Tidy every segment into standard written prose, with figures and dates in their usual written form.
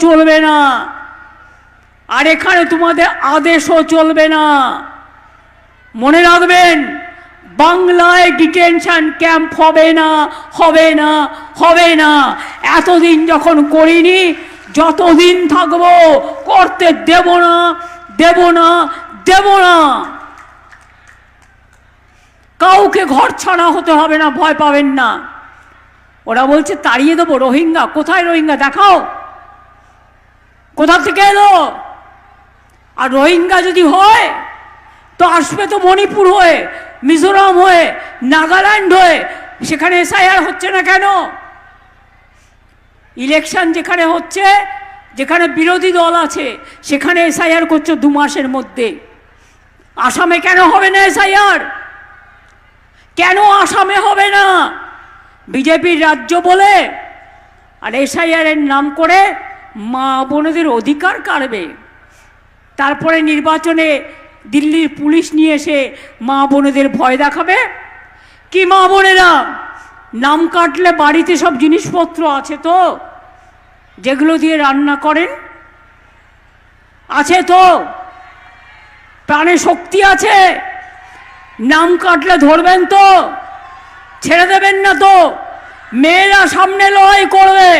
চলবে না, আর এখানে তোমাদের আদেশও চলবে না। মনে রাখবেন, বাংলায় ডিটেনশন ক্যাম্প হবে না, হবে না, হবে না। এতদিন যখন করিনি, যতদিন থাকবো করতে দেব না, দেব না, দেব না। কাউকে ঘর ছাড়া হতে হবে না, ভয় পাবেন না। ওরা বলছে তাড়িয়ে দেবো রোহিঙ্গা। কোথায় রোহিঙ্গা দেখাও, কোথা থেকে এলো? আর রোহিঙ্গা যদি হয় তো আসবে তো মণিপুর হয়ে, মিজোরাম হয়ে, নাগাল্যান্ড হয়ে। সেখানে এসআইআর হচ্ছে না কেন? ইলেকশন যেখানে হচ্ছে, যেখানে বিরোধী দল আছে, সেখানে এসআইআর করছে 2 মাসের মধ্যে। আসামে কেন হবে না এসআইআর? কেন আসামে হবে না? বিজেপির রাজ্য বলে আর এসআইআর এর নাম করে মা বোনদের অধিকার কাড়বে। তারপরে নির্বাচনে দিল্লির পুলিশ নিয়ে এসে মা বোনেদের ভয় দেখাবে। কি মা বোনেরা, নাম কাটলে বাড়িতে সব জিনিসপত্র আছে তো, যেগুলো দিয়ে রান্না করেন? আছে তো? প্রাণে শক্তি আছে? নাম কাটলে ধরবেন তো? ছেড়ে দেবেন না তো? মেয়েরা সামনে লড়াই করবে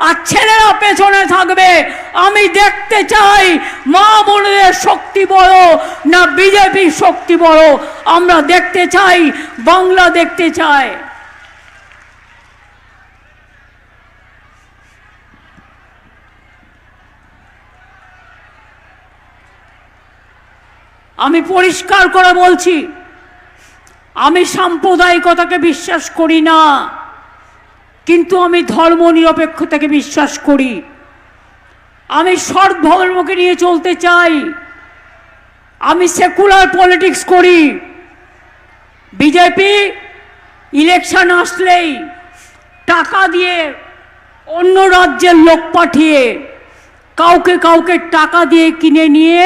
আর ছেলেরা পেছনে থাকবে। আমি দেখতে চাই মা বোনদের শক্তি বড় না বিজেপির শক্তি বড়। আমরা দেখতে চাই, বাংলা দেখতে চাই। আমি পরিষ্কার করে বলছি, আমি সাম্প্রদায়িকতাকে বিশ্বাস করি না, কিন্তু আমি ধর্মনিরপেক্ষতাকে বিশ্বাস করি। আমি সৎ ধর্মকে নিয়ে চলতে চাই। আমি সেকুলার পলিটিক্স করি। বিজেপি ইলেকশন আসলেই টাকা দিয়ে, অন্য রাজ্যের লোক পাঠিয়ে, কাউকে কাউকে টাকা দিয়ে কিনে নিয়ে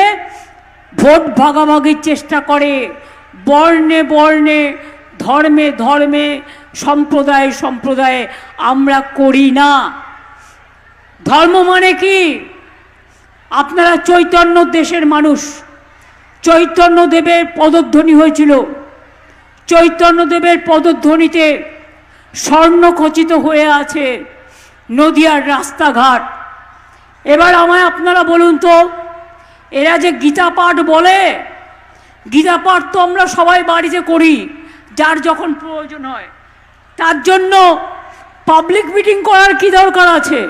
ভোট ভাগাভাগির চেষ্টা করে। বর্ণে বর্ণে, ধর্মে ধর্মে, সম্প্রদায়ে সম্প্রদায়ে আমরা করি না। ধর্ম মানে কি? আপনারা চৈতন্য দেশের মানুষ। চৈতন্যদেবের পদধ্বনি হয়েছিল। চৈতন্যদেবের পদধ্বনিতে স্বর্ণখচিত হয়ে আছে নদিয়ার রাস্তাঘাট। এবার আমায় আপনারা বলুন তো, এরা যে গীতা পাঠ বলে, গীতা পাঠ তো আমরা সবাই বাড়িতে করি, যার যখন প্রয়োজন হয়। তার জন্য পাবলিক মিটিং করার কি দরকার আছে?